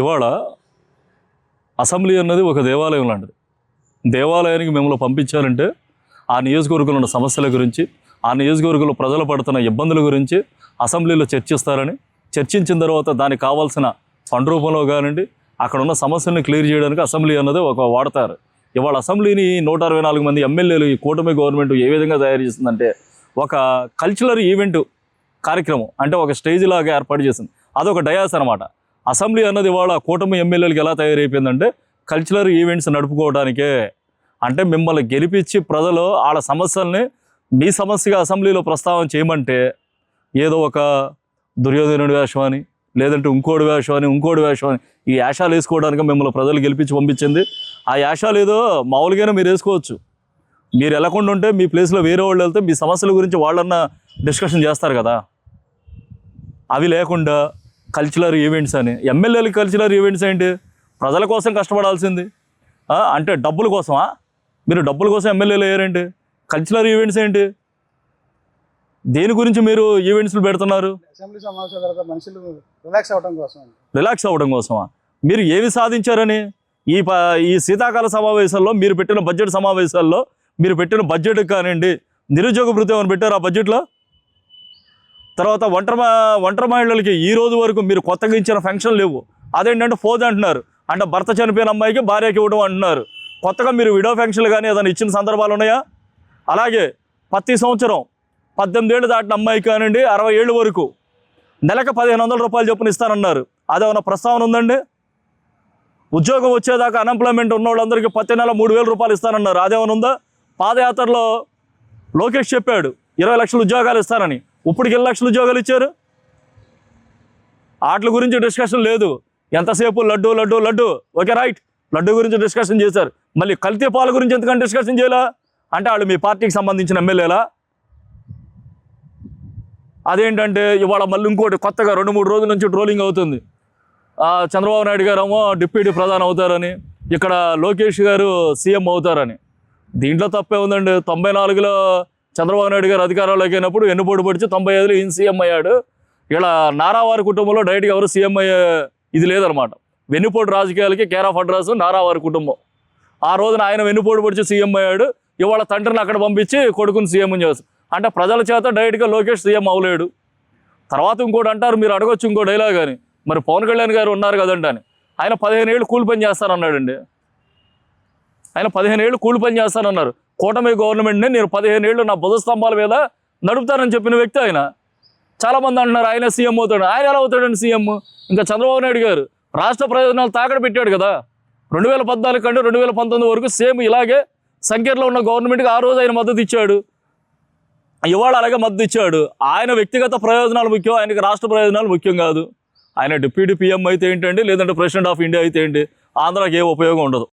ఇవాళ అసెంబ్లీ అన్నది ఒక దేవాలయం లాంటిది. దేవాలయానికి మిమ్మల్ని పంపించారంటే ఆ నియోజకవర్గంలో ఉన్న సమస్యల గురించి, ఆ నియోజకవర్గంలో ప్రజలు పడుతున్న ఇబ్బందుల గురించి అసెంబ్లీలో చర్చిస్తారని, చర్చించిన తర్వాత దానికి కావాల్సిన ఫండ్ రూపంలో కానివ్వండి, అక్కడ ఉన్న సమస్యలను క్లియర్ చేయడానికి అసెంబ్లీ అన్నది ఒక వాడతారు. ఇవాళ అసెంబ్లీని 164 మంది ఎమ్మెల్యేలు ఈ కూటమి గవర్నమెంట్ ఏ విధంగా తయారు చేసిందంటే ఒక కల్చరల్ ఈవెంట్ కార్యక్రమం, అంటే ఒక స్టేజ్ లాగా ఏర్పాటు చేసింది. అదొక డయాస్ అనమాట. అసెంబ్లీ అన్నది ఇవాళ కూటమి ఎమ్మెల్యేలకు ఎలా తయారైపోయిందంటే కల్చరల్ ఈవెంట్స్ నడుపుకోవడానికే. అంటే మిమ్మల్ని గెలిపించి ప్రజలు వాళ్ళ సమస్యల్ని మీ సమస్యగా అసెంబ్లీలో ప్రస్తావన చేయమంటే ఏదో ఒక దుర్యోధనుడి వేషం అని, లేదంటే ఇంకోటి వేషం అని, ఈ యాషాలు వేసుకోవడానికి మిమ్మల్ని ప్రజలు గెలిపించి పంపించింది. ఆ యాషాలు ఏదో మామూలుగానే మీరు వేసుకోవచ్చు. మీరు వెళ్ళకుండా ఉంటే మీ ప్లేస్లో వేరే వాళ్ళు వెళ్తే మీ సమస్యల గురించి వాళ్ళన్నా డిస్కషన్ చేస్తారు కదా. అవి లేకుండా కల్చరల్ ఈవెంట్స్ అని, ఎమ్మెల్యేలకి కల్చరల్ ఈవెంట్స్ ఏంటి? ప్రజల కోసం కష్టపడాల్సింది. అంటే డబ్బుల కోసమా? మీరు డబ్బుల కోసం ఎమ్మెల్యేలు అయ్యారేంటి? కల్చరల్ ఈవెంట్స్ ఏంటి? దేని గురించి మీరు ఈవెంట్స్లు పెడుతున్నారు? అసెంబ్లీ సమావేశాల తర్వాత మనుషులు రిలాక్స్ అవ్వడం కోసమా? మీరు ఏమి సాధించారని? ఈ శీతాకాల సమావేశాల్లో మీరు పెట్టిన బడ్జెట్ సమావేశాల్లో మీరు పెట్టిన బడ్జెట్ కానివ్వండి, నిరుద్యోగ భృతి ఏమైనా పెట్టారు ఆ బడ్జెట్లో? తర్వాత ఒంటరి మహిళలకి ఈ రోజు వరకు మీరు కొత్తగా ఇచ్చిన ఫంక్షన్ లేవు. అదేంటంటే ఫోజ్ అంటున్నారు, అంటే భర్త చనిపోయిన అమ్మాయికి భార్యకి ఇవ్వడం అంటున్నారు. కొత్తగా మీరు విడో ఫంక్షన్లు కానీ ఏదైనా ఇచ్చిన సందర్భాలు ఉన్నాయా? అలాగే ప్రతి సంవత్సరం 18 ఏళ్ళు దాటిన అమ్మాయికి కానివ్వండి 60 ఏళ్ళ వరకు నెలకు 1500 రూపాయలు చొప్పున ఇస్తానన్నారు. అదేమన్నా ప్రస్తావన ఉందండి? ఉద్యోగం వచ్చేదాకా అన్ఎంప్లాయ్మెంట్ ఉన్న వాళ్ళందరికీ ప్రతి నెల 3000 రూపాయలు ఇస్తానన్నారు. అదేమైనా ఉందా? పాదయాత్రలో లోకేష్ చెప్పాడు 20 లక్షల ఉద్యోగాలు ఇస్తానని. ఇప్పటికి 1 లక్షల ఉద్యోగాలు ఇచ్చారు. వాటి గురించి డిస్కషన్ లేదు. ఎంతసేపు లడ్డు లడ్డు లడ్డు. ఓకే రైట్, లడ్డు గురించి డిస్కషన్ చేశారు. మళ్ళీ కల్తీ పాల గురించి ఎందుకంటే డిస్కషన్ చేయాలా? అంటే వాళ్ళు మీ పార్టీకి సంబంధించిన ఎమ్మెల్యేలా? అదేంటంటే ఇవాళ మళ్ళీ ఇంకోటి కొత్తగా 2-3 రోజుల నుంచి ట్రోలింగ్ అవుతుంది. చంద్రబాబు నాయుడు గారు ఏమో డిప్యూటీ ప్రధాని అవుతారని, ఇక్కడ లోకేష్ గారు సీఎం అవుతారని. దీంట్లో తప్పే ఉందండి. 94లో చంద్రబాబు నాయుడు గారు అధికారంలోకి అయినప్పుడు ఎన్నుపోటు పడిచి 95లో ఈయన సీఎం అయ్యాడు. ఇలా నారావారి కుటుంబంలో డైరెక్ట్గా ఎవరు సీఎం అయ్యే ఇది లేదనమాట. వెన్నుపోటు రాజకీయాలకి కేర్ ఆఫ్ అడ్రస్ నారావారి కుటుంబం. ఆ రోజున ఆయన వెన్నుపోటు పడిచి సీఎం అయ్యాడు. ఇవాళ తండ్రిని అక్కడ పంపించి కొడుకుని సీఎం చేస్తారు. అంటే ప్రజల చేత డైరెక్ట్గా లోకేష్ సీఎం అవ్వలేడు. తర్వాత ఇంకోటి అంటారు, మీరు అడగొచ్చు ఇంకో డైలాగ్ అని, మరి పవన్ కళ్యాణ్ గారు ఉన్నారు కదండి అని. ఆయన 15 ఏళ్ళు కూలి పని చేస్తానన్నాడండి. ఆయన 15 ఏళ్ళు కూలి పని చేస్తానన్నారు. కూటమి గవర్నమెంట్ని నేను 15 ఏళ్ళు నా బుధ స్తంభాల మీద నడుపుతానని చెప్పిన వ్యక్తి ఆయన. చాలామంది అంటున్నారు ఆయన సీఎం అవుతాడు. ఆయన ఎలా అవుతాడండి సీఎం? ఇంకా చంద్రబాబు నాయుడు గారు రాష్ట్ర ప్రయోజనాలు తాకడ పెట్టాడు కదా. 2014 కంటే 2019 వరకు సేమ్ ఇలాగే సంఖ్యలో ఉన్న గవర్నమెంట్కి ఆ రోజు ఆయన మద్దతు ఇచ్చాడు. ఇవాళ అలాగే మద్దతు ఇచ్చాడు. ఆయన వ్యక్తిగత ప్రయోజనాలు ముఖ్యం, ఆయనకి రాష్ట్ర ప్రయోజనాలు ముఖ్యం కాదు. ఆయన డిప్యూటీ పీఎం అయితే ఏంటండి, లేదంటే ప్రెసిడెంట్ ఆఫ్ ఇండియా అయితే ఏంటి, ఆంధ్రాకి ఏ ఉపయోగం ఉండదు.